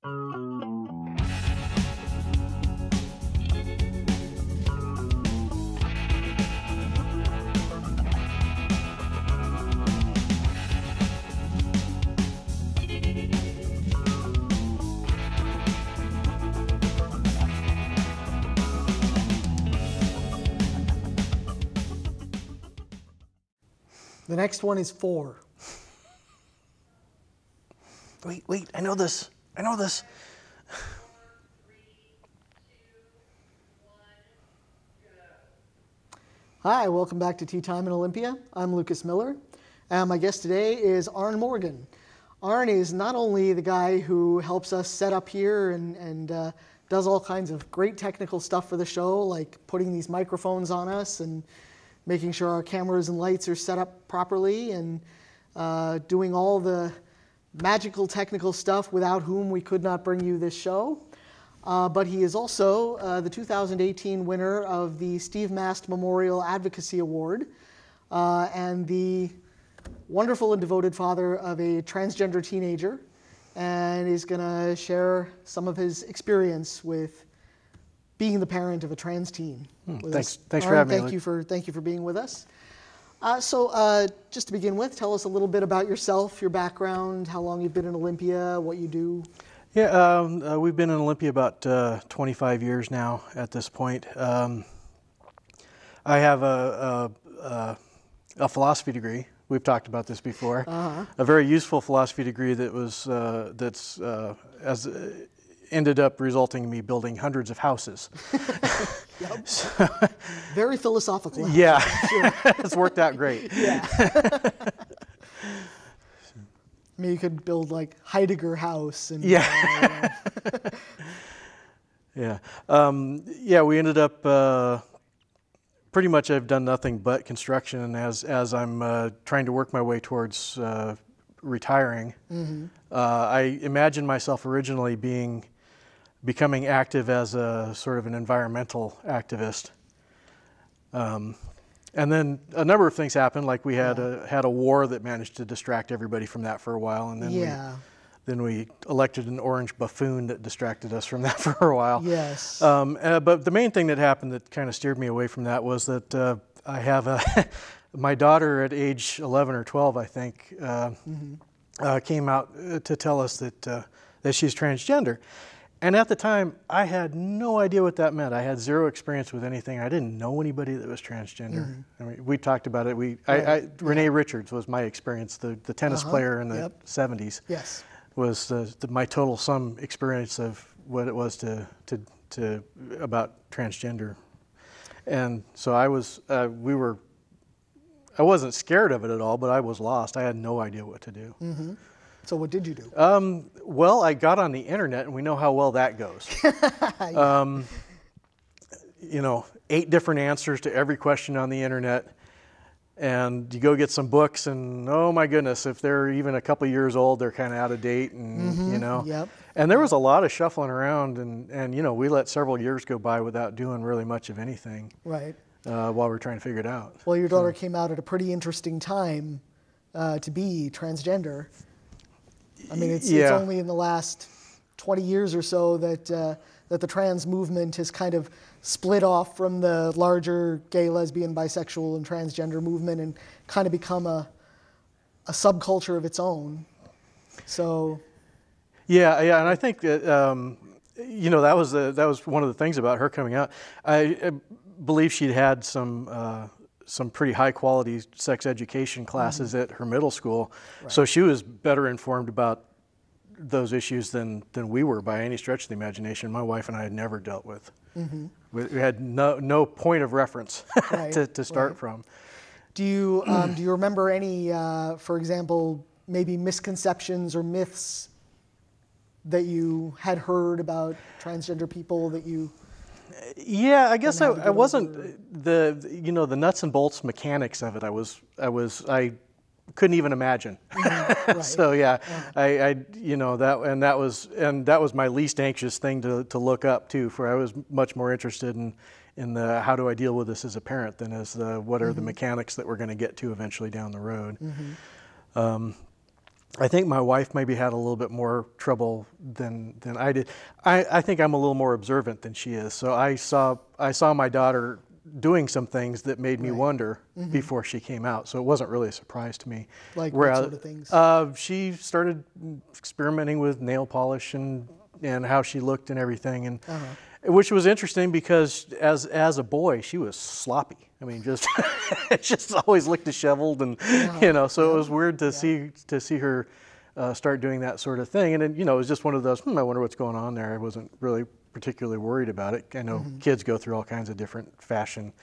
The next one is 4. Wait, I know this. I know this. Hi, welcome back to Tea Time in Olympia. I'm Lucas Miller, and my guest today is Arn Morgen. Arn is not only the guy who helps us set up here and does all kinds of great technical stuff for the show, like putting these microphones on us and making sure our cameras and lights are set up properly, and doing all the magical technical stuff without whom we could not bring you this show. But he is also the 2018 winner of the Steve Mast Memorial Advocacy Award, and the wonderful and devoted father of a transgender teenager, and is going to share some of his experience with being the parent of a trans teen. Thanks for having me. Thank you for being with us. So just to begin with, tell us a little bit about yourself, your background, how long you've been in Olympia, what you do. Yeah, we've been in Olympia about 25 years now at this point. I have a philosophy degree. We've talked about this before. A very useful philosophy degree that was ended up resulting in me building hundreds of houses. Yep. So, very philosophical. Yeah, sure. It's worked out great. Yeah. I mean, you could build like Heidegger House. And, yeah. Yeah. Yeah, we ended up, pretty much I've done nothing but construction, and as I'm trying to work my way towards retiring, I imagined myself originally becoming active as a sort of an environmental activist. And then a number of things happened, like we had a war that managed to distract everybody from that for a while, and then we elected an orange buffoon that distracted us from that for a while. Yes. But the main thing that happened that kind of steered me away from that was that I have my daughter at age 11 or 12, I think, came out to tell us that she's transgender. And at the time, I had no idea what that meant. I had zero experience with anything. I didn't know anybody that was transgender. I mean, we talked about it. Renee Richards was my experience, the tennis player in the 70s. Yes. Was my total sum experience of what it was about transgender. And so I wasn't scared of it at all, but I was lost. I had no idea what to do. So what did you do? Well, I got on the internet, and we know how well that goes. You know, 8 different answers to every question on the internet, and you go get some books, and oh my goodness, if they're even a couple years old, they're kind of out of date, and you know. Yep. And there was a lot of shuffling around, and you know, we let several years go by without doing really much of anything. Right. While we were trying to figure it out. Well, your daughter came out at a pretty interesting time to be transgender. I mean, it's only in the last 20 years or so that the trans movement has kind of split off from the larger gay, lesbian, bisexual, and transgender movement and kind of become a subculture of its own. So. Yeah, and I think that you know, that was one of the things about her coming out. I believe she'd had some pretty high quality sex education classes at her middle school, so she was better informed about those issues than we were by any stretch of the imagination. My wife and I had never dealt with. We had no point of reference to start from. Do you remember any, for example, maybe misconceptions or myths that you had heard about transgender people that you? Yeah, I guess I wasn't the nuts and bolts mechanics of it. I couldn't even imagine. So yeah, I that was my least anxious thing to look up too. For I was much more interested in the how do I deal with this as a parent than as the what are the mechanics that we're going to get to eventually down the road. I think my wife maybe had a little bit more trouble than I did. I think I'm a little more observant than she is. So I saw my daughter doing some things that made me wonder before she came out. So it wasn't really a surprise to me. Like what sort of things? She started experimenting with nail polish and how she looked and everything, and which was interesting because as a boy she was sloppy. I mean, just always looked disheveled, and so it was weird to see her start doing that sort of thing. And then, it was just one of those, I wonder what's going on there. I wasn't really particularly worried about it. I know kids go through all kinds of different fashion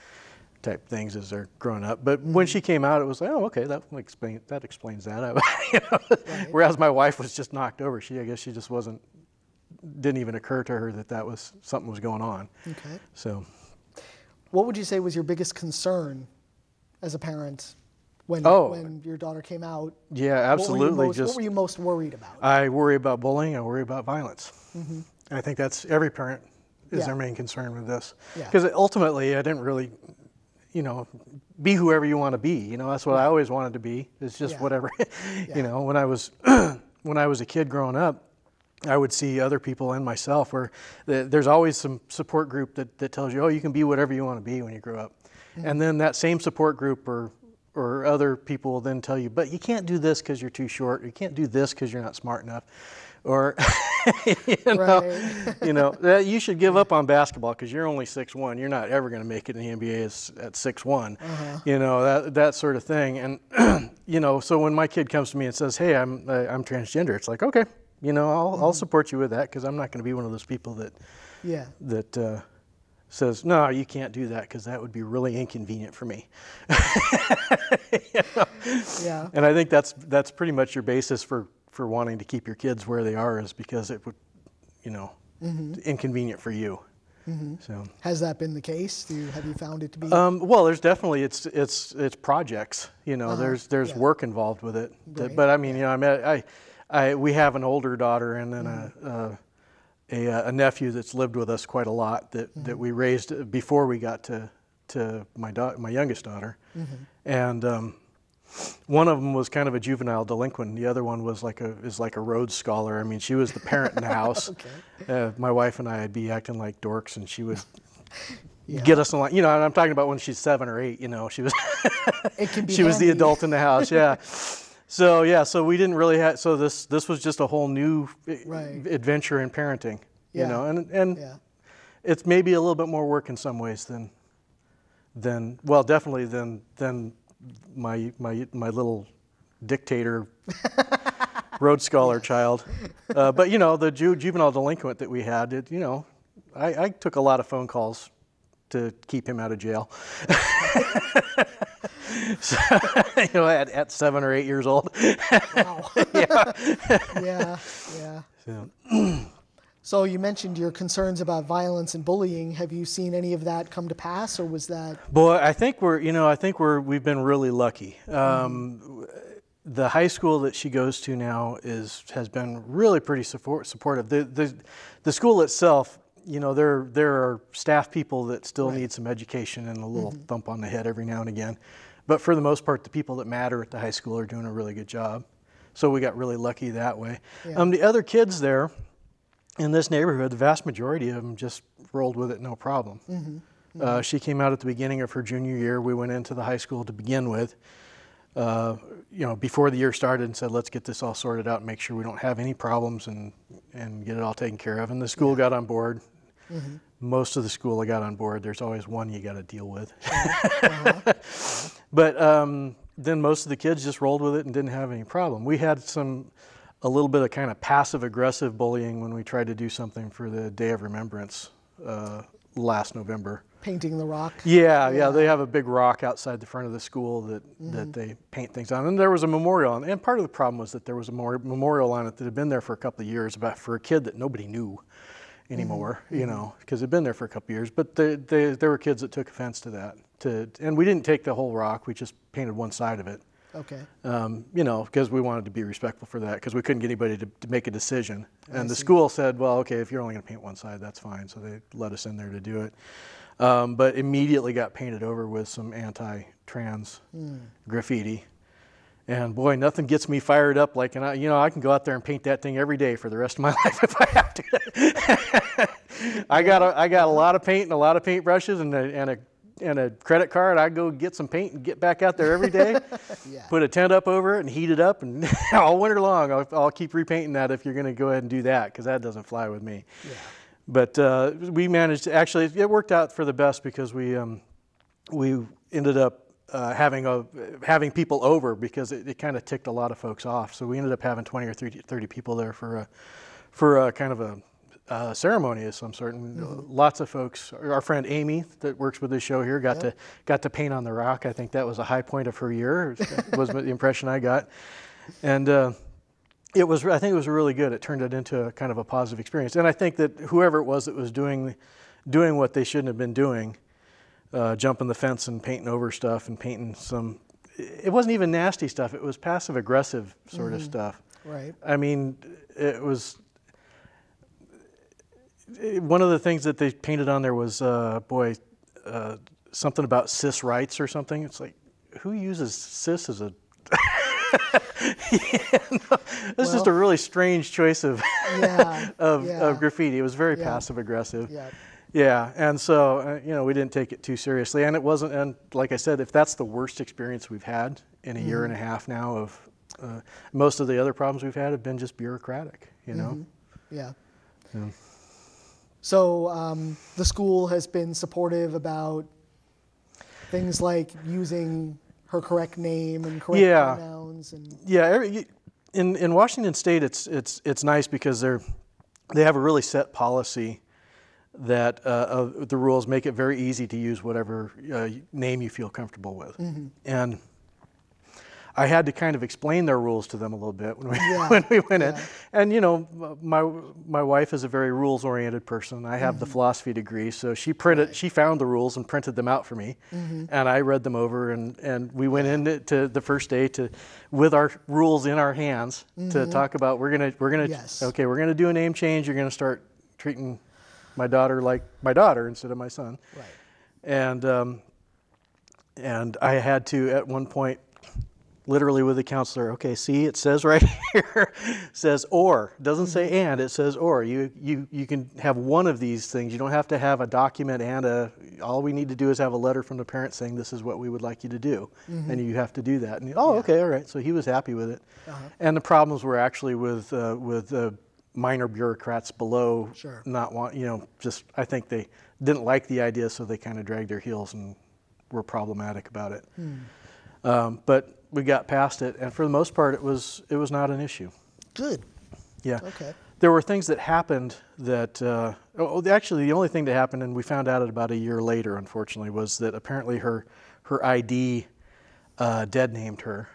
type things as they're growing up. But when she came out, it was like, oh, okay, that explains that. Whereas my wife was just knocked over. I guess she just didn't even occur to her that was something was going on. Okay. So, what would you say was your biggest concern as a parent when your daughter came out? Yeah, absolutely. What were you most worried about? I worry about bullying. I worry about violence. I think that's every parent is their main concern with this. Because ultimately, I didn't really, be whoever you want to be. That's what I always wanted to be. It's just whatever. When I was a kid growing up, I would see other people and myself where there's always some support group that tells you, oh, you can be whatever you want to be when you grow up. And then that same support group or other people will then tell you, but you can't do this because you're too short. Or you can't do this because you're not smart enough. Or, you should give up on basketball because you're only 6'1". You're not ever going to make it in the NBA at 6'1". That sort of thing. And, so when my kid comes to me and says, hey, I'm transgender, it's like, okay. I'll support you with that because I'm not going to be one of those people that says, no, you can't do that because that would be really inconvenient for me. Yeah. And I think that's pretty much your basis for wanting to keep your kids where they are, is because it would, inconvenient for you. So has that been the case? Have you found it to be? Well, there's definitely it's projects. There's work involved with it. Right. But I mean, we have an older daughter and then a nephew that's lived with us quite a lot that we raised before we got to my youngest daughter, and one of them was kind of a juvenile delinquent. The other one was like a Rhodes Scholar. I mean, she was the parent in the house. My wife and I would be acting like dorks, and she would get us in line. And I'm talking about when she's 7 or 8. She was she was the adult in the house. Yeah. So we didn't really have. So this was just a whole new adventure in parenting. And it's maybe a little bit more work in some ways than definitely than my little dictator Rhodes Scholar child. But the juvenile delinquent that we had, I took a lot of phone calls to keep him out of jail. So, at 7 or 8 years old. Wow. Yeah. So you mentioned your concerns about violence and bullying. Have you seen any of that come to pass, or was that? Boy, I think we've been really lucky. The high school that she goes to now has been really pretty supportive. The school itself, there are staff people that still need some education and a little thump on the head every now and again. But for the most part, the people that matter at the high school are doing a really good job. So we got really lucky that way. Yeah. The other kids there in this neighborhood, the vast majority of them just rolled with it no problem. She came out at the beginning of her junior year. We went into the high school to begin with, before the year started, and said, let's get this all sorted out and make sure we don't have any problems and get it all taken care of. And the school got on board. Most of the school got on board. There's always one you got to deal with. But then most of the kids just rolled with it and didn't have any problem. We had a little bit of kind of passive-aggressive bullying when we tried to do something for the Day of Remembrance last November. Painting the rock? Yeah, they have a big rock outside the front of the school that they paint things on. And there was a memorial on, and part of the problem was that there was a memorial on it that had been there for a couple of years for a kid that nobody knew anymore, because it'd been there for a couple of years. But there were kids that took offense to that. And we didn't take the whole rock, we just painted one side of it. Okay. Because we wanted to be respectful for that, because we couldn't get anybody to make a decision. And the school said, well, okay, if you're only going to paint one side, that's fine. So they let us in there to do it. But immediately got painted over with some anti-trans graffiti. And boy, nothing gets me fired up like, and I can go out there and paint that thing every day for the rest of my life if I have to. I got a lot of paint and a lot of paintbrushes and a credit card. I go get some paint and get back out there every day. Yeah. Put a tent up over it and heat it up, and all winter long I'll keep repainting that if you're going to go ahead and do that, because that doesn't fly with me. Yeah. But we managed to, actually, it worked out for the best, because we ended up having people over, because it kind of ticked a lot of folks off. So we ended up having 20 or 30 people there for a kind of a ceremony of some sort. And lots of folks. Our friend Amy that works with this show here got to paint on the rock. I think that was a high point of her year. Was the impression I got. And I think it was really good. It turned it into a kind of a positive experience. And I think that whoever it was that was doing what they shouldn't have been doing, jumping the fence and painting over stuff and painting some, it wasn't even nasty stuff. It was passive aggressive sort of stuff. Right. I mean, it was, one of the things that they painted on there was, something about cis rights or something. It's like, who uses cis as a, it's just a really strange choice of, of graffiti. It was very passive aggressive. Yeah. Yeah, and so, we didn't take it too seriously, and it wasn't, and like I said, if that's the worst experience we've had in a year and a half now of, most of the other problems we've had have been just bureaucratic, Yeah. So the school has been supportive about things like using her correct name and correct pronouns. And in Washington State, it's nice because they have a really set policy that the rules make it very easy to use whatever name you feel comfortable with. And I had to kind of explain their rules to them a little bit when we went in. And my wife is a very rules-oriented person. I have the philosophy degree, so she found the rules and printed them out for me, and I read them over. And we went into the first day with our rules in our hands to talk about we're gonna do a name change. You're gonna start treating my daughter like my daughter instead of my son. Right. And I had to, at one point, literally with the counselor, okay, see, it says right here, it says or, it doesn't say and, it says or. You can have one of these things. You don't have to have a document and all we need to do is have a letter from the parent saying this is what we would like you to do. And you have to do that. And okay, all right. So he was happy with it. And the problems were actually with minor bureaucrats below not want, just, I think they didn't like the idea, so they kind of dragged their heels and were problematic about it. But we got past it, and for the most part, it was not an issue. Good. Yeah. Okay. There were things that happened that, actually the only thing that happened, and we found out about a year later, unfortunately, was that apparently her ID dead named her.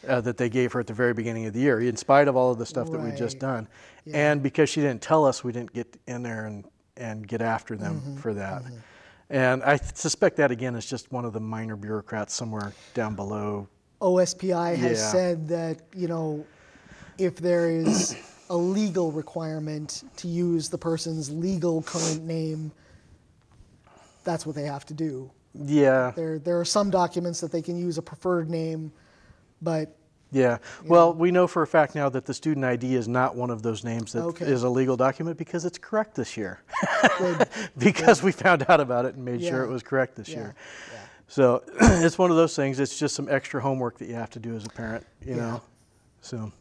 That they gave her at the very beginning of the year, in spite of all of the stuff that we'd just done. And because she didn't tell us, we didn't get in there and get after them for that. And I suspect that, again, is just one of the minor bureaucrats somewhere down below. OSPI has said that, if there is a legal requirement to use the person's legal current name, that's what they have to do. Yeah. There are some documents that they can use a preferred name, but well, we know for a fact now that the student ID is not one of those names that is a legal document, because it's correct this year. Because we found out about it and made sure it was correct this year. So it's one of those things. It's just some extra homework that you have to do as a parent, you know. So.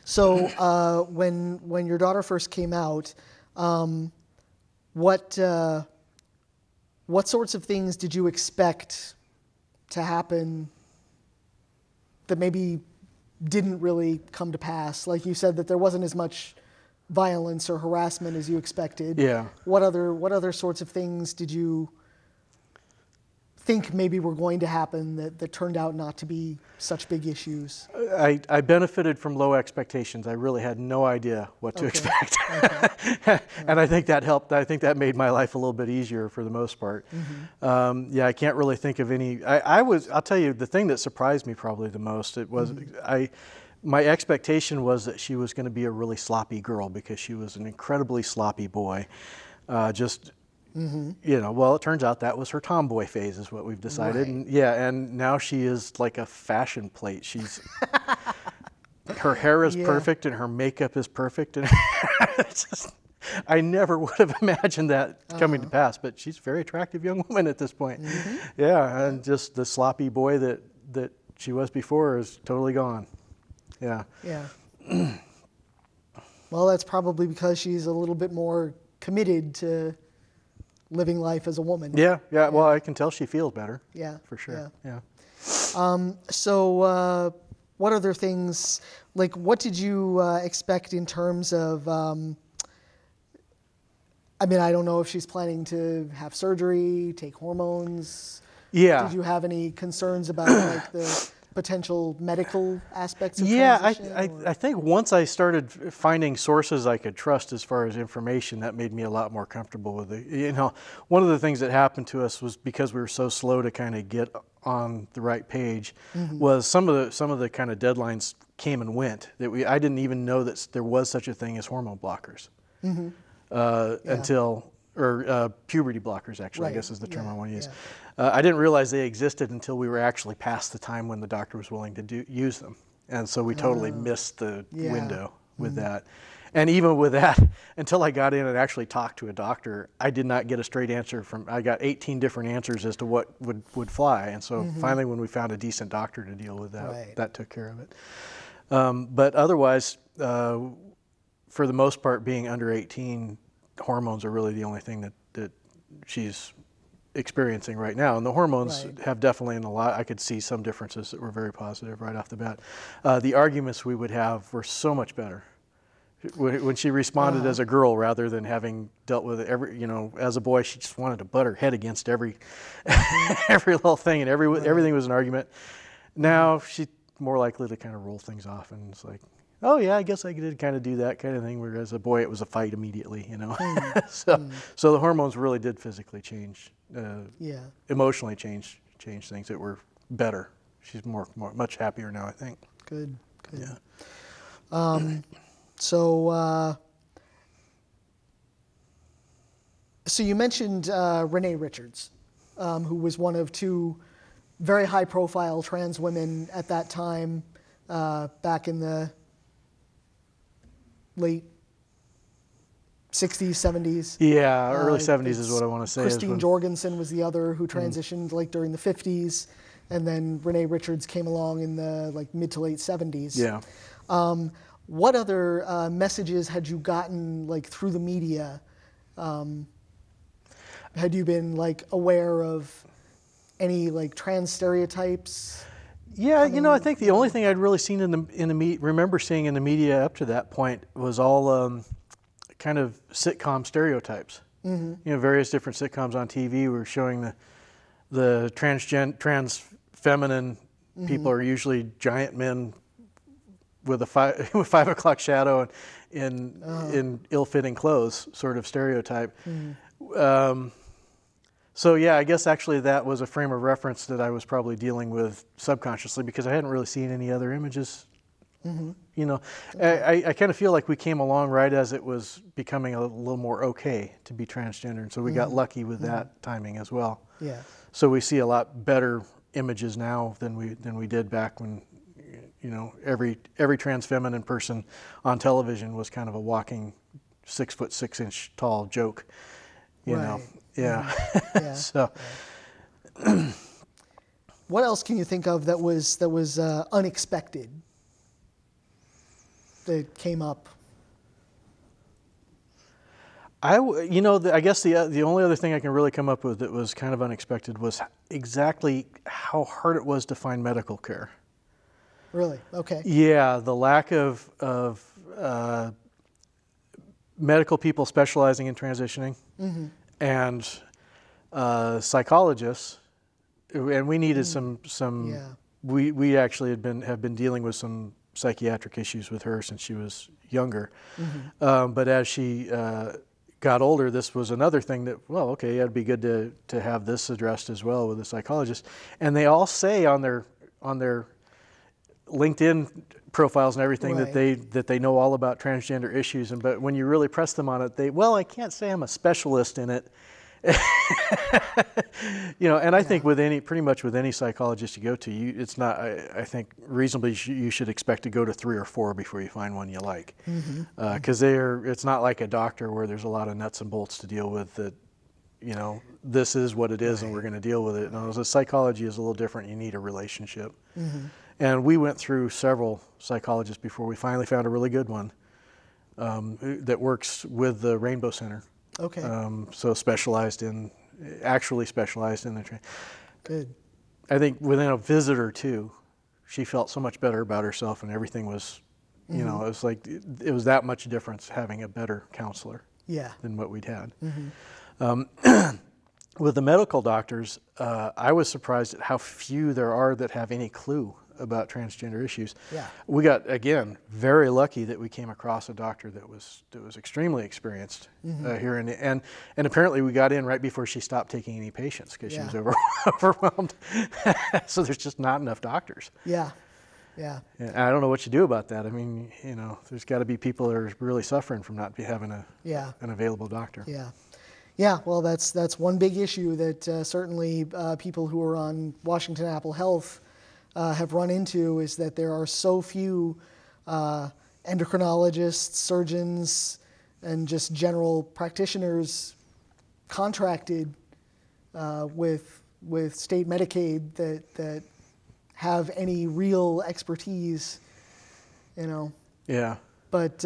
So when your daughter first came out, what sorts of things did you expect to happen that maybe didn't really come to pass? Like you said, that there wasn't as much violence or harassment as you expected. Yeah. What other sorts of things did you think maybe were going to happen that turned out not to be such big issues? I benefited from low expectations. I really had no idea what to expect. And I think that helped. I think that made my life a little bit easier for the most part. I can't really think of any. I'll tell you, the thing that surprised me probably the most, it was, my expectation was that she was going to be a really sloppy girl, because she was an incredibly sloppy boy. You know, well, it turns out that was her tomboy phase, is what we've decided. Right. And yeah, and now she is like a fashion plate. She's her hair is perfect and her makeup is perfect, and it's just, I never would have imagined that coming to pass. But she's a very attractive young woman at this point. Yeah, and just the sloppy boy that she was before is totally gone. Yeah. Yeah. Well, that's probably because she's a little bit more committed to living life as a woman. Yeah, yeah. Well, I can tell she feels better. Yeah. For sure. Yeah. So what other things, like what did you expect in terms of, I mean, I don't know if she's planning to have surgery, take hormones. Yeah. Did you have any concerns about like the potential medical aspects of transition? Yeah, I think once I started finding sources I could trust as far as information, that made me a lot more comfortable with it. You know, one of the things that happened to us was because we were so slow to kind of get on the right page, was some of the kind of deadlines came and went that I didn't even know that there was such a thing as hormone blockers until puberty blockers, actually, I guess is the term I want to use. I didn't realize they existed until we were actually past the time when the doctor was willing to use them. And so we totally missed the window with that. And even with that, until I got in and actually talked to a doctor, I did not get a straight answer I got 18 different answers as to what would fly. And so finally when we found a decent doctor to deal with that, that took care of it. But otherwise, for the most part, being under 18, hormones are really the only thing that she's experiencing right now, and the hormones have definitely I could see some differences that were very positive right off the bat. The arguments we would have were so much better when she responded as a girl rather than having dealt with it as a boy. She just wanted to butt her head against every little thing, and everything was an argument. Now she's more likely to kind of roll things off, and it's like, oh yeah, I guess I did kind of do that kind of thing. Whereas as a boy, it was a fight immediately, you know. So the hormones really did physically change, emotionally change things that were better. She's much happier now, I think. Good. Yeah. So you mentioned Renee Richards, who was one of two very high-profile trans women at that time, back in the late 60s, 70s. Yeah, early 70s is what I want to say. Christine Jorgensen was the other who transitioned like during the 50s, and then Renee Richards came along in the like mid to late 70s. Yeah. What other messages had you gotten like through the media? Had you been like aware of any like trans stereotypes? Yeah, I think the only thing I'd really seen remember seeing in the media up to that point was all kind of sitcom stereotypes. Various different sitcoms on TV were showing the trans feminine people are usually giant men with a 5 o'clock shadow and in ill-fitting clothes, sort of stereotype. So yeah, I guess actually that was a frame of reference that I was probably dealing with subconsciously, because I hadn't really seen any other images. I kind of feel like we came along right as it was becoming a little more okay to be transgender, and so we got lucky with that timing as well. Yeah. So we see a lot better images now than we did back when, every trans feminine person on television was kind of a walking 6'6" tall joke. You know. Yeah. So, what else can you think of that was unexpected that came up? I guess the only other thing I can really come up with that was kind of unexpected was exactly how hard it was to find medical care. Really? Okay. Yeah, the lack of medical people specializing in transitioning. And psychologists, and we needed we actually have been dealing with some psychiatric issues with her since she was younger. But as she got older, this was another thing that, well, okay, it'd be good to have this addressed as well with a psychologist. And they all say on their LinkedIn profiles and everything that they know all about transgender issues, but when you really press them on it, I can't say I'm a specialist in it, And I think with pretty much with any psychologist you go to, it's not. I think reasonably you should expect to go to 3 or 4 before you find one you like, because it's not like a doctor where there's a lot of nuts and bolts to deal with. That this is what it is, and we're going to deal with it. No, the psychology is a little different. You need a relationship, and we went through several psychologists before we finally found a really good one that works with the Rainbow Center. Okay. So actually specialized in the training. Good. I think within a visit or two, she felt so much better about herself, and everything was, it was like it was that much difference having a better counselor than what we'd had. With the medical doctors, I was surprised at how few there are that have any clue about transgender issues. Yeah. We got, again, very lucky that we came across a doctor that was extremely experienced here, and apparently we got in right before she stopped taking any patients because she was overwhelmed. So there's just not enough doctors. Yeah. Yeah. And I don't know what you do about that. I mean, there's got to be people that are really suffering from not having an available doctor. Yeah. Yeah, well, that's one big issue that certainly people who are on Washington Apple Health have run into, is that there are so few endocrinologists, surgeons, and just general practitioners contracted with state Medicaid that have any real expertise, Yeah. But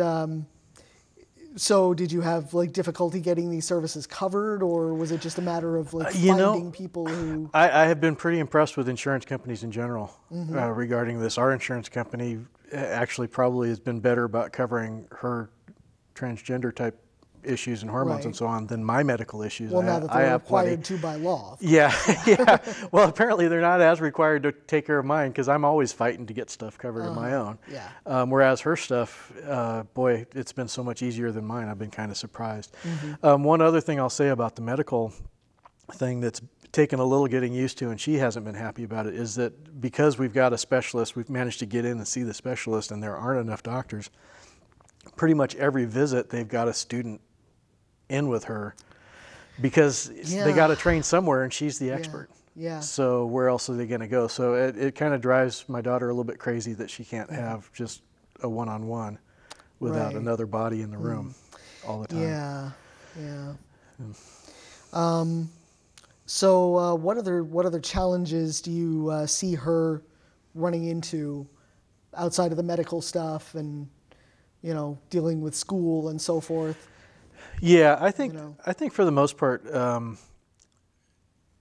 so did you have difficulty getting these services covered, or was it just a matter of finding people who? I have been pretty impressed with insurance companies in general regarding this. Our insurance company actually probably has been better about covering her transgender type issues and hormones and so on than my medical issues. Well, now that they're required to by law. Yeah. Well, apparently they're not as required to take care of mine, because I'm always fighting to get stuff covered of my own. Yeah. Whereas her stuff, boy, it's been so much easier than mine. I've been kind of surprised. One other thing I'll say about the medical thing that's taken a little getting used to, and she hasn't been happy about it, is that because we've got a specialist, we've managed to get in and see the specialist, and there aren't enough doctors. Pretty much every visit, they've got a student in with her, because they got to train somewhere, and she's the expert. Yeah. So where else are they going to go? So it kind of drives my daughter a little bit crazy that she can't have just a one-on-one without another body in the room all the time. Yeah. Yeah. So what other challenges do you see her running into outside of the medical stuff, and dealing with school and so forth? Yeah, I think for the most part,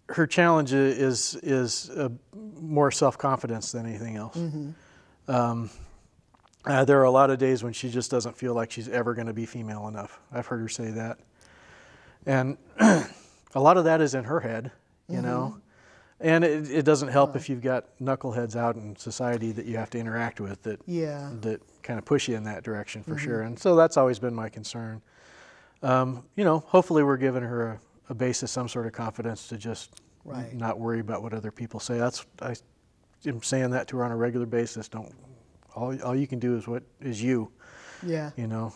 her challenge is more self-confidence than anything else. There are a lot of days when she just doesn't feel like she's ever going to be female enough. I've heard her say that, and a lot of that is in her head, And it doesn't help if you've got knuckleheads out in society that you have to interact with that kind of push you in that direction for sure. And so that's always been my concern. Hopefully we're giving her a basis, some sort of confidence to just not worry about what other people say. I am saying that to her on a regular basis. All you can do is what is you. Yeah. You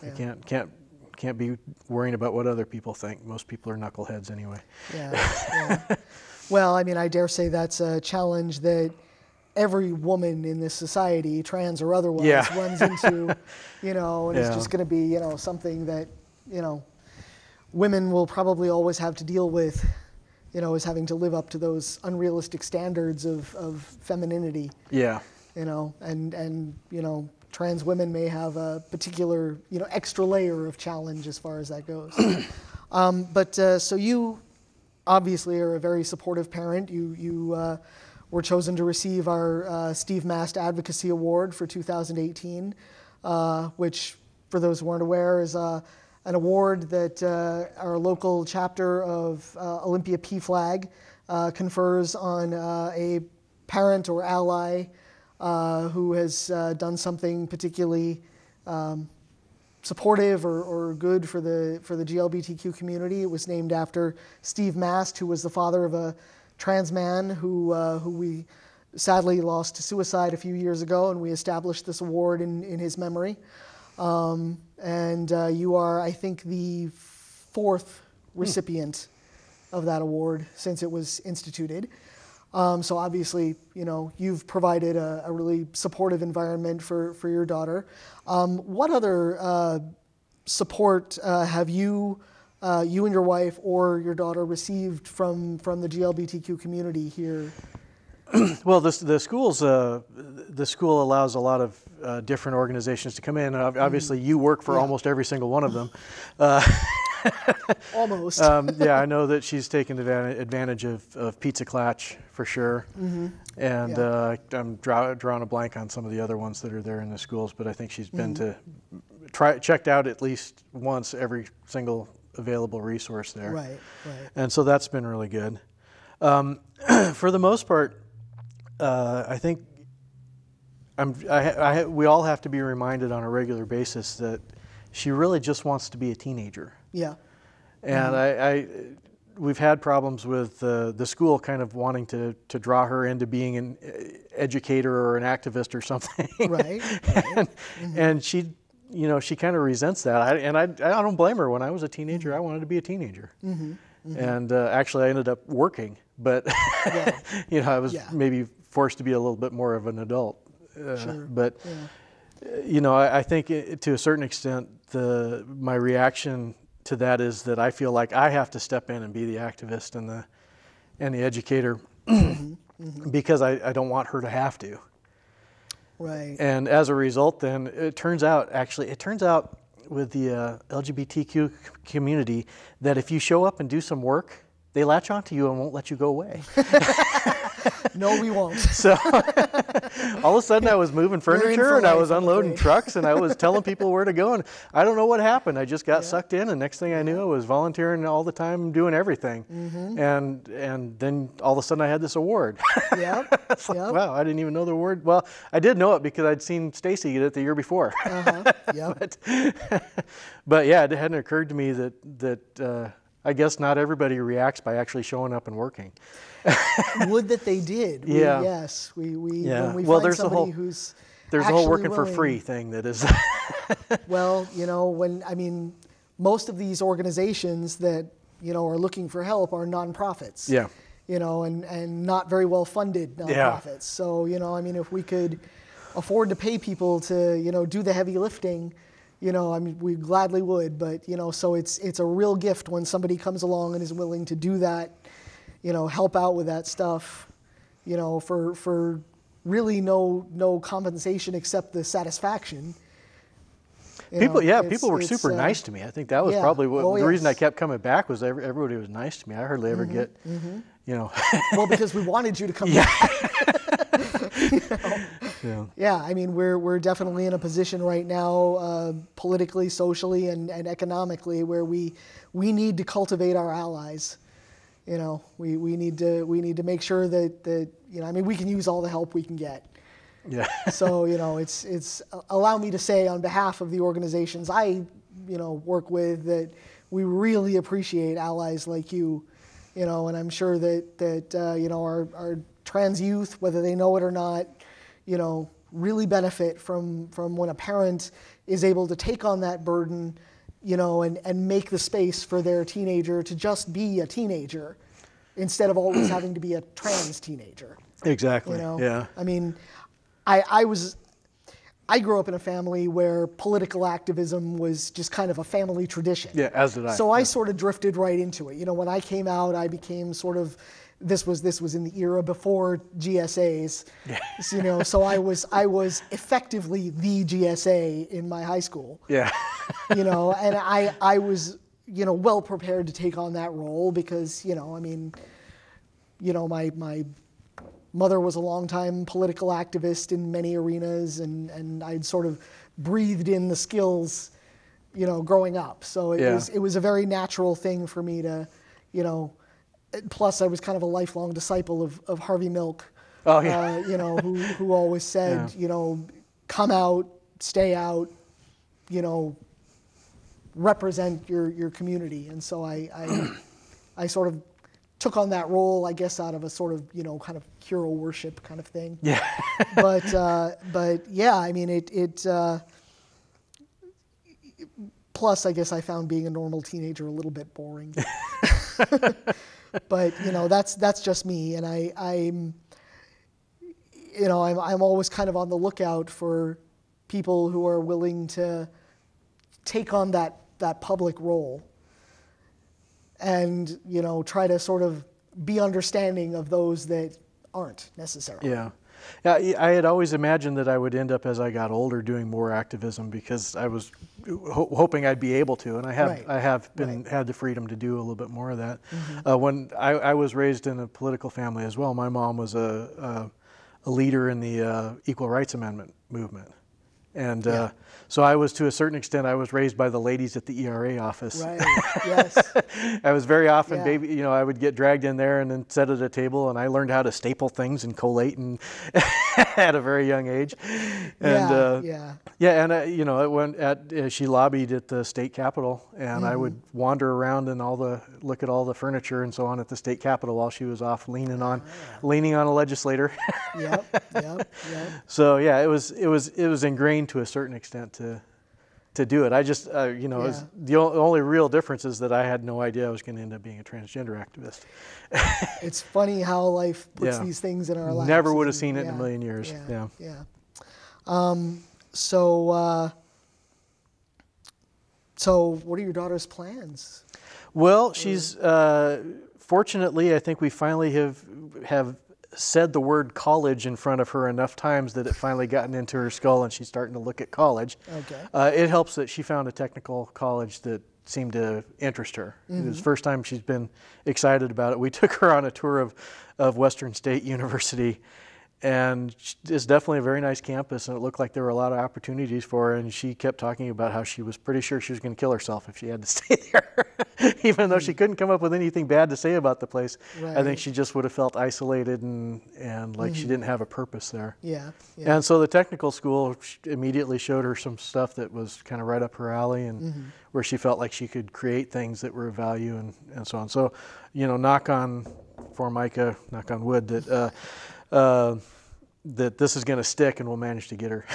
can't be worrying about what other people think. Most people are knuckleheads anyway. Yeah. Well, I mean, I dare say that's a challenge that every woman in this society, trans or otherwise, runs into, and it's just going to be, something that, women will probably always have to deal with, is having to live up to those unrealistic standards of femininity. Yeah. And trans women may have a particular, extra layer of challenge as far as that goes. So you obviously are a very supportive parent. You were chosen to receive our Steve Mast Advocacy Award for 2018, which, for those who aren't aware, is an award that our local chapter of Olympia PFLAG confers on a parent or ally who has done something particularly supportive or good for the GLBTQ community. It was named after Steve Mast, who was the father of a trans man who we sadly lost to suicide a few years ago, and we established this award in his memory. And you are, I think, the 4th recipient of that award since it was instituted. So obviously, you've provided a really supportive environment for your daughter. What other support have you and your wife or your daughter received from the GLBTQ community here? Well, the school allows a lot of different organizations to come in. Obviously, you work for almost every single one of them. Almost. Yeah, I know that she's taken advantage of Pizza Clatch for sure. And I'm drawing a blank on some of the other ones that are there in the schools, but I think she's been to checked out at least once every single available resource there. Right. And so that's been really good. For the most part, I think we all have to be reminded on a regular basis that she really just wants to be a teenager. Yeah. And we've had problems with the school kind of wanting to draw her into being an educator or an activist or something. Right. And she, she kind of resents that. I don't blame her. When I was a teenager, I wanted to be a teenager. And actually, I ended up working, but I was maybe forced to be a little bit more of an adult. But I think to a certain extent, my reaction to that is that I feel like I have to step in and be the activist and the educator because I don't want her to have to. Right. And as a result, then it turns out with the LGBTQ community that if you show up and do some work, they latch onto you and won't let you go away. No, we won't. So all of a sudden I was moving furniture and I was unloading trucks and I was telling people where to go, and I don't know what happened. I just got sucked in, and next thing I knew I was volunteering all the time, doing everything. And then all of a sudden I had this award. It's like, wow, I didn't even know the award. Well, I did know it because I'd seen Stacy get it the year before. But yeah, it hadn't occurred to me that I guess not everybody reacts by actually showing up and working. Would that they did. Yes. When we find somebody who's there's a whole working for free thing that is. Well, most of these organizations that, are looking for help are nonprofits. Yeah. And not very well funded nonprofits. Yeah. So, if we could afford to pay people to, do the heavy lifting, we gladly would, but, so it's a real gift when somebody comes along and is willing to do that, help out with that stuff, for really no compensation except the satisfaction. People were super nice to me. I think that was probably the reason I kept coming back was everybody was nice to me. I hardly ever get, Well, because we wanted you to come back. We're definitely in a position right now, politically, socially, and economically, where we need to cultivate our allies. We need to make sure that we can use all the help we can get. Yeah. So it's allow me to say on behalf of the organizations I work with that we really appreciate allies like you. And I'm sure that our trans youth, whether they know it or not, really benefit from when a parent is able to take on that burden, and make the space for their teenager to just be a teenager instead of always having to be a trans teenager. Exactly. Yeah. I grew up in a family where political activism was just kind of a family tradition. Yeah, as did I. So I sort of drifted right into it. When I came out, I became sort of, this was in the era before GSAs. Yeah. So I was effectively the GSA in my high school. Yeah. And I was, well prepared to take on that role because, my mother was a longtime political activist in many arenas, and I'd sort of breathed in the skills, growing up. So it was a very natural thing for me to, plus I was kind of a lifelong disciple of Harvey Milk. Oh, yeah. Who always said, come out, stay out, represent your community. And so I sort of took on that role, I guess, out of a sort of, kind of hero worship kind of thing. Yeah. but yeah, plus I guess I found being a normal teenager a little bit boring. But that's just me, and I'm always kind of on the lookout for people who are willing to take on that public role, and try to sort of be understanding of those that aren't necessarily. Yeah. Yeah, I had always imagined that I would end up as I got older doing more activism, because I was hoping I'd be able to, and I have had the freedom to do a little bit more of that. When I was raised in a political family as well, my mom was a leader in the Equal Rights Amendment movement. And so I was, to a certain extent, I was raised by the ladies at the ERA office. Right, yes. I was very often, I would get dragged in there and then sit at a table, and I learned how to staple things and collate and at a very young age. And, she lobbied at the state capitol, and I would wander around and look at all the furniture and so on at the state capitol while she was off leaning on a legislator. Yep. So yeah, it was ingrained to a certain extent to do it. I just, the only real difference is that I had no idea I was going to end up being a transgender activist. It's funny how life puts these things in our lives. Never would have seen it in a million years. So what are your daughter's plans? Well, she's, fortunately, I think we finally have said the word college in front of her enough times that it finally gotten into her skull, and she's starting to look at college. Okay. It helps that she found a technical college that seemed to interest her. It was the first time she's been excited about it. We took her on a tour of Western State University, and it's definitely a very nice campus, and it looked like there were a lot of opportunities for her, and she kept talking about how she was pretty sure she was going to kill herself if she had to stay there. Even though she couldn't come up with anything bad to say about the place. I think she just would have felt isolated and like she didn't have a purpose there. And so the technical school immediately showed her some stuff that was kind of right up her alley, and where she felt like she could create things that were of value and so on. So, knock on wood, that this is going to stick, and we'll manage to get her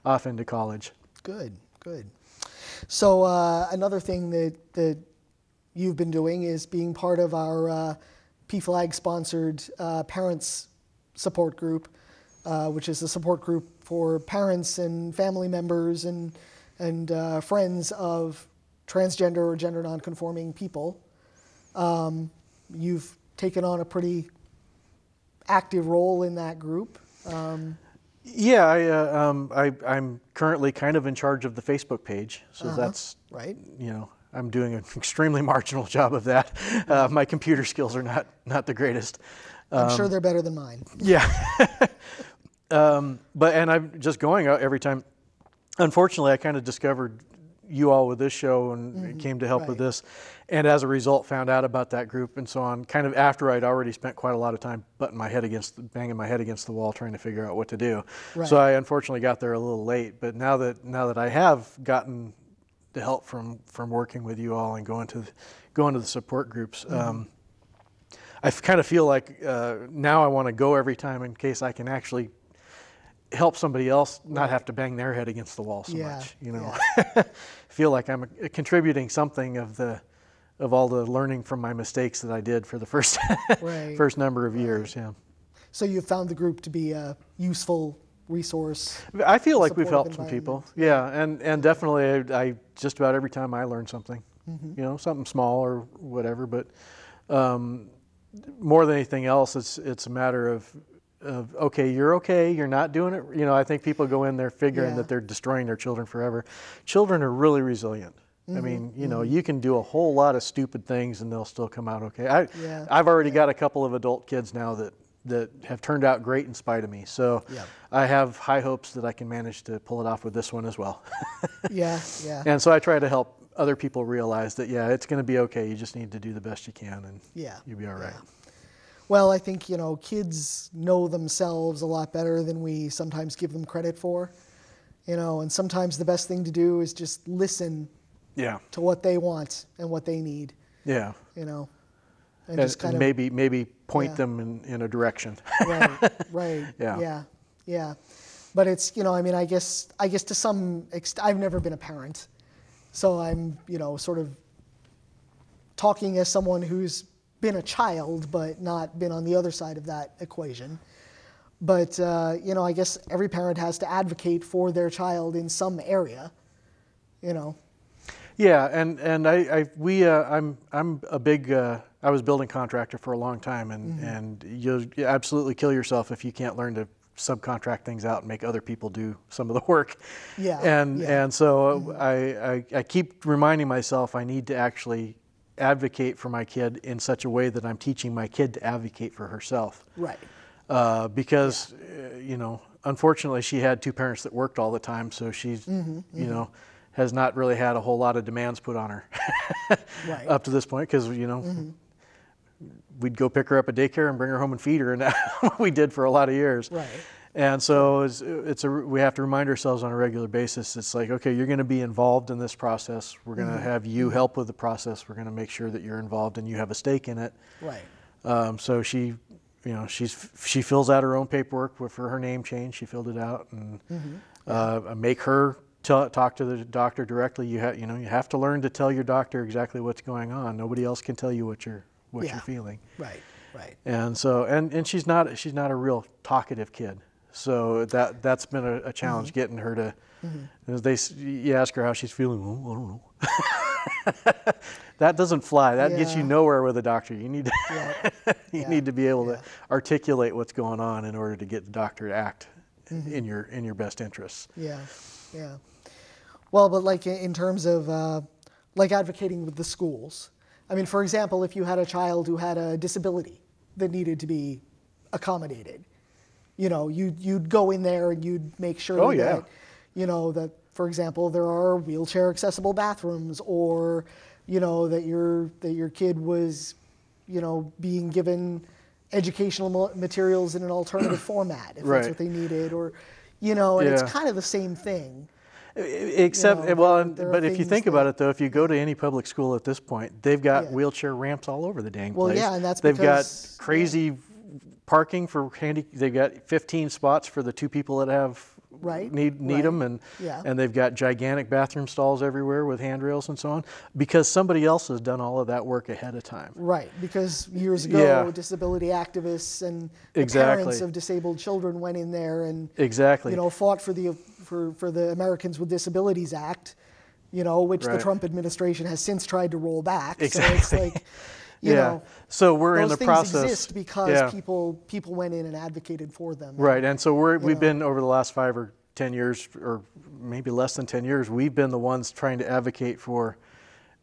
off into college. Good. So another thing that you've been doing is being part of our PFLAG sponsored parents support group, which is a support group for parents and family members and friends of transgender or gender nonconforming people. You've taken on a pretty active role in that group. I'm currently kind of in charge of the Facebook page, so that's right. I'm doing an extremely marginal job of that. My computer skills are not the greatest. I'm sure they're better than mine. Yeah, and I'm just going out every time. Unfortunately, I kind of discovered you all with this show and came to help with this, and as a result found out about that group and so on kind of after I'd already spent quite a lot of time banging my head against the wall trying to figure out what to do. So I unfortunately got there a little late, but now that I have gotten the help from working with you all and going to the support groups, I kind of feel like now I want to go every time in case I can actually help somebody else not have to bang their head against the wall so much. Feel like I'm contributing something of all the learning from my mistakes that I did for the first first number of years. So you found the group to be a useful resource. I feel like we've helped some people. And definitely I just about every time I learn something, something small or whatever, but more than anything else, it's a matter of okay, you're not doing it. I think people go in there figuring that they're destroying their children forever. Children are really resilient. I mean, you can do a whole lot of stupid things and they'll still come out okay. I've already got a couple of adult kids now that have turned out great in spite of me. So I have high hopes that I can manage to pull it off with this one as well. And so I try to help other people realize that, it's going to be okay. You just need to do the best you can and you'll be all right. Well, I think, kids know themselves a lot better than we sometimes give them credit for, and sometimes the best thing to do is just listen to what they want and what they need. And just kind of maybe point them in a direction. Right. Yeah. But it's, I guess to some extent, I've never been a parent, so I'm, sort of talking as someone who's been a child, but not been on the other side of that equation. But you know, I guess every parent has to advocate for their child in some area. You know. Yeah, and I'm a big I was a building contractor for a long time, and you absolutely kill yourself if you can't learn to subcontract things out and make other people do some of the work. Yeah. And so I keep reminding myself I need to actually advocate for my kid in such a way that I'm teaching my kid to advocate for herself. Right. Because you know, unfortunately, she had two parents that worked all the time, so she's you know, has not really had a whole lot of demands put on her Right. up to this point, because you know, we'd go pick her up at daycare and bring her home and feed her, and that's what we did for a lot of years. Right. And so we have to remind ourselves on a regular basis. It's like, okay, you're going to be involved in this process. We're going to have you help with the process. We're going to make sure that you're involved and you have a stake in it. Right. So she, you know, she fills out her own paperwork for her name change. She filled it out, and make her talk to the doctor directly. You have to learn to tell your doctor exactly what's going on. Nobody else can tell you what you're feeling. Right. Right. And so and she's not a real talkative kid. So that's been a challenge, getting her to. You ask her how she's feeling. Oh, I don't know. That doesn't fly. That gets you nowhere with a doctor. You need to you need to be able to articulate what's going on in order to get the doctor to act in your best interests. Yeah. Yeah. Well, but like in terms of like advocating with the schools. I mean, for example, if you had a child who had a disability that needed to be accommodated, you know, you'd go in there and you'd make sure that, you know, that, for example, there are wheelchair accessible bathrooms, or, you know, that your kid was, you know, being given educational materials in an alternative format, if that's what they needed, or, you know, and it's kind of the same thing. Except, you know, well, but if you think about it, though, if you go to any public school at this point, they've got wheelchair ramps all over the dang place. Well, yeah, and that's they've because, got crazy parking for they've got 15 spots for the two people that have need them, and they've got gigantic bathroom stalls everywhere with handrails and so on, because somebody else has done all of that work ahead of time. Right, because years ago, disability activists and the parents of disabled children went in there and you know, fought for the Americans with Disabilities Act, you know, which the Trump administration has since tried to roll back. So it's like, you know, so we're in the process. Those things exist because people went in and advocated for them. Right, and so we've been, over the last 5 or 10 years, or maybe less than 10 years, we've been the ones trying to advocate for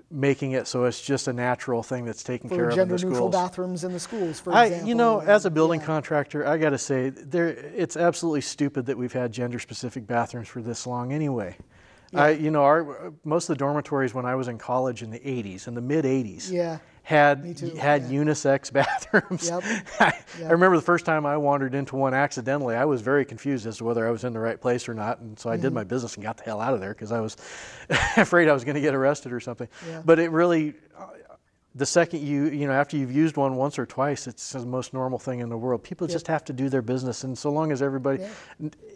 making it so it's just a natural thing that's taken care of in the schools. Gender-neutral bathrooms in the schools, for example. You know, as a building contractor, I got to say, it's absolutely stupid that we've had gender-specific bathrooms for this long anyway. You know, most of the dormitories when I was in college in the 80s, in the mid-80s, had unisex bathrooms. I remember the first time I wandered into one accidentally, I was very confused as to whether I was in the right place or not, and so I did my business and got the hell out of there because I was afraid I was going to get arrested or something. But it really, the second you know, after you've used one once or twice, it's the most normal thing in the world. People just have to do their business, and so long as everybody,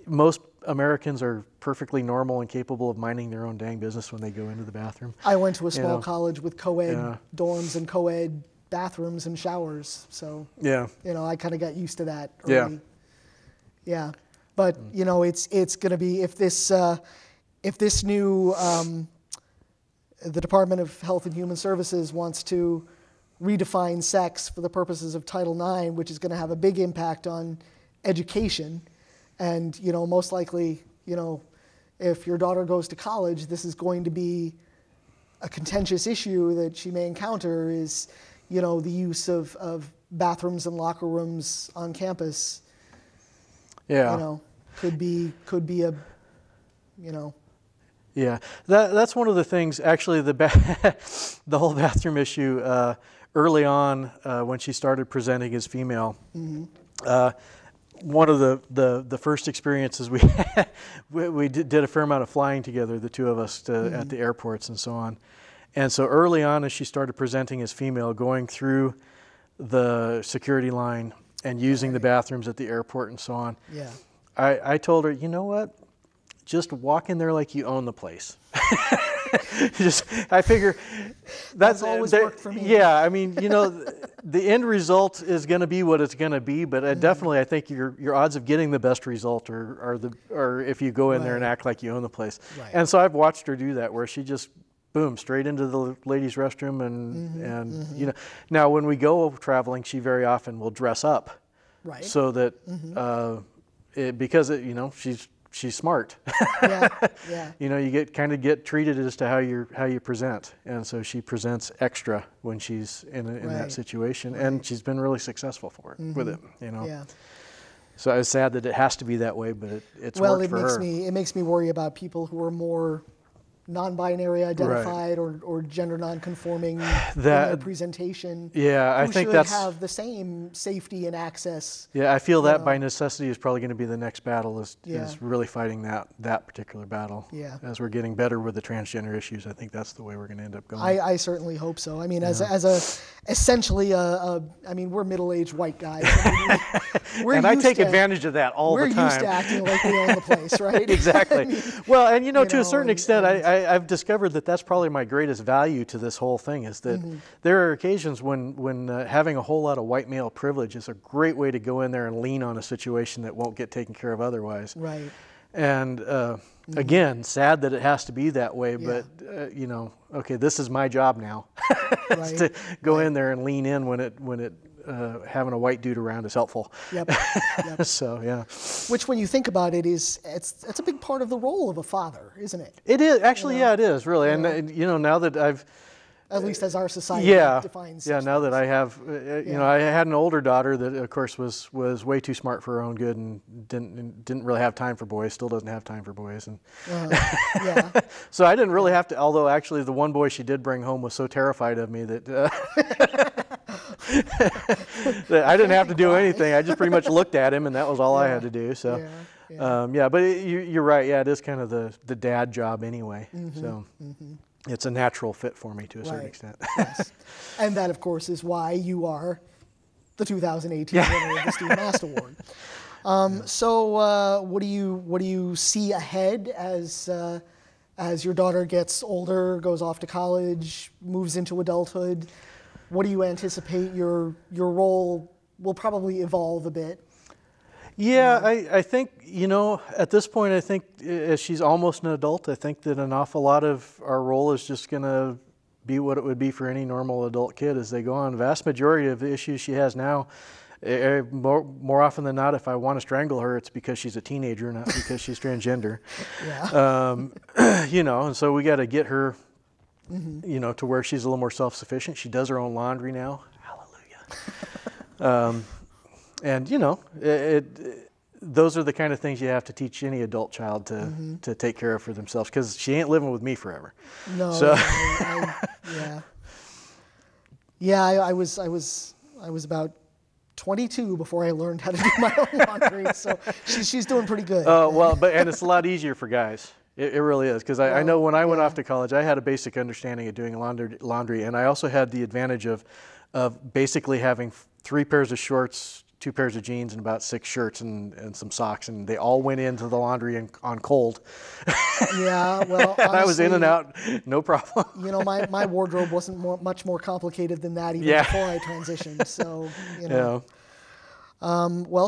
most Americans are perfectly normal and capable of minding their own dang business when they go into the bathroom. I went to a small college with co-ed dorms and co-ed bathrooms and showers, so you know, I kind of got used to that early. But you know, it's going to be, if this new the Department of Health and Human Services wants to redefine sex for the purposes of Title IX, which is going to have a big impact on education. And, you know, most likely, you know, if your daughter goes to college, this is going to be a contentious issue that she may encounter, is, you know, the use of bathrooms and locker rooms on campus. You know, could be a, you know. That's one of the things, actually, the whole bathroom issue, early on when she started presenting as female, one of the first experiences we had, we did a fair amount of flying together, the two of us, at the airports and so on. And so early on, as she started presenting as female, going through the security line and using the bathrooms at the airport and so on, I told her, you know what? just walk in there like you own the place. I figure that's always worked for me. Yeah, I mean, you know, the end result is going to be what it's going to be, but definitely I think your odds of getting the best result are if you go in there and act like you own the place. Right. And so I've watched her do that, where she just boom straight into the ladies' restroom and you know. Now when we go traveling, she very often will dress up, right? So that because you know she's smart. Yeah, yeah. You know, you kind of get treated as to how you present, and so she presents extra when she's in that situation, and she's been really successful with it. You know. Yeah. So it's sad that it has to be that way, but it's worked for her. It makes me worry about people who are more non-binary identified or gender non-conforming in their presentation. Yeah, I think that's have the same safety and access. Yeah, I feel that by necessity is probably going to be the next battle is really fighting that particular battle. Yeah. As we're getting better with the transgender issues, I think that's the way we're going to end up going. I certainly hope so. I mean, essentially I mean, we're middle-aged white guys. I mean, I take advantage of that all the time. We're used to acting like we own the place, right? Exactly. I mean, well, and you know, to a certain extent, I've discovered that that's probably my greatest value to this whole thing is that there are occasions when having a whole lot of white male privilege is a great way to go in there and lean on a situation that won't get taken care of otherwise. Right. And again, sad that it has to be that way, but you know, okay, this is my job now, is to go in there and lean in when it having a white dude around is helpful. Yep. So yeah. Which, when you think about it, it's a big part of the role of a father, isn't it? It is actually. Yeah, it is really. And you know, now that I've at least as our society defines. Yeah. Now that I have, you know, I had an older daughter that, of course, was way too smart for her own good and didn't really have time for boys. Still doesn't have time for boys. And so I didn't really have to. Although actually, the one boy she did bring home was so terrified of me that. I didn't have to do anything. I just pretty much looked at him, and that was all I had to do. So, but you're right. Yeah, it is kind of the dad job anyway. So it's a natural fit for me to a certain extent. Yes, and that, of course, is why you are the 2018 winner of the Steve Mast Award. So, what do you see ahead as your daughter gets older, goes off to college, moves into adulthood? What do you anticipate your role will probably evolve a bit? Yeah, I think, you know, at this point, I think as she's almost an adult, I think that an awful lot of our role is just going to be what it would be for any normal adult kid as they go on. The vast majority of the issues she has now, more often than not, if I want to strangle her, it's because she's a teenager, not because she's transgender. You know, and so we got to get her you know, to where she's a little more self-sufficient. She does her own laundry now. Hallelujah. And you know, those are the kind of things you have to teach any adult child to take care of for themselves, because she ain't living with me forever. No. So. I was about 22 before I learned how to do my own laundry. So she's doing pretty good. Well, and it's a lot easier for guys. It really is, because I know when I went off to college, I had a basic understanding of doing laundry, and I also had the advantage of basically having 3 pairs of shorts, 2 pairs of jeans, and about 6 shirts and some socks, and they all went into the laundry on cold. Yeah, well, honestly, I was in and out, no problem. You know, my wardrobe wasn't much more complicated than that even before I transitioned. So, you know.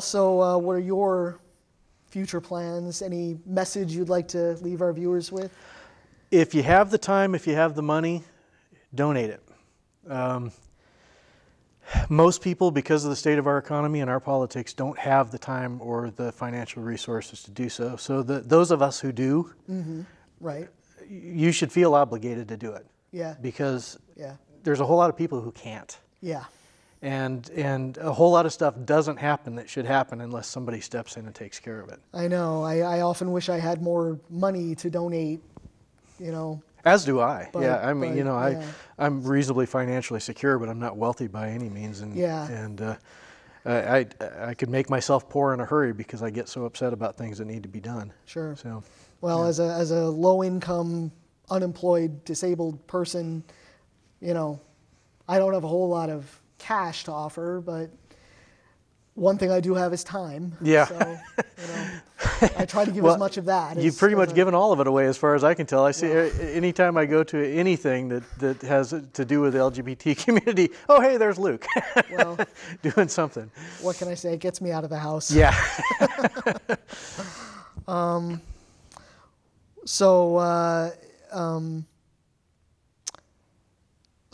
So what are your future plans? Any message you'd like to leave our viewers with? If you have the time, if you have the money, donate it. Most people, because of the state of our economy and our politics, don't have the time or the financial resources to do so. So those of us who do, you should feel obligated to do it. Yeah. Because there's a whole lot of people who can't. Yeah. And a whole lot of stuff doesn't happen that should happen unless somebody steps in and takes care of it. I know. I often wish I had more money to donate, you know. As do I. I mean, you know, I'm reasonably financially secure, but I'm not wealthy by any means. And I could make myself poor in a hurry because I get so upset about things that need to be done. Sure. So, well, as a low-income, unemployed, disabled person, you know, I don't have a whole lot of cash to offer, but one thing I do have is time. Yeah. So, you know. I try to give as much of that. You've pretty much given all of it away as far as I can tell. I see anytime I go to anything that has to do with the LGBT community, oh, hey, there's Luke. Well, doing something. What can I say? It gets me out of the house. Yeah.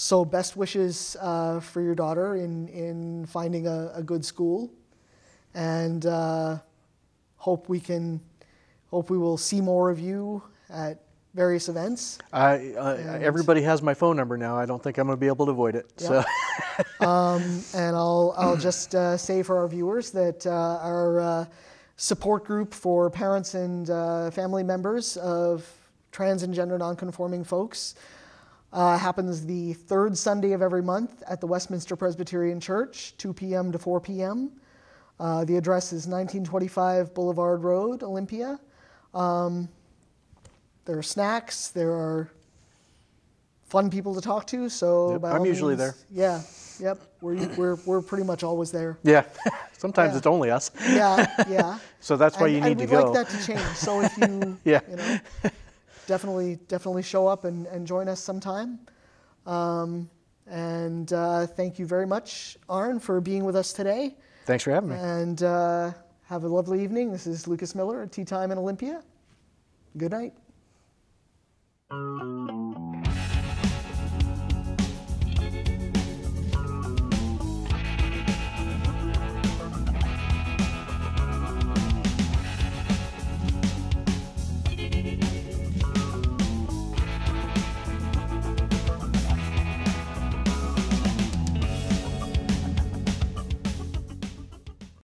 So best wishes for your daughter in finding a good school, and hope we will see more of you at various events. Everybody has my phone number now. I don't think I'm going to be able to avoid it. Yep. So. And I'll just say for our viewers that our support group for parents and family members of trans and gender nonconforming folks happens the third Sunday of every month at the Westminster Presbyterian Church, 2 p.m. to 4 p.m. The address is 1925 Boulevard Road, Olympia. There are snacks. There are fun people to talk to. So yep, I'm usually there. Yeah. Yep. We're pretty much always there. Yeah. Sometimes it's only us. Yeah. So that's why you need to go. And we'd like that to change. So if you, you know, definitely show up and join us sometime. Thank you very much, Arn, for being with us today. Thanks for having me. And have a lovely evening. This is Lucas Miller at Tea Time in Olympia. Good night.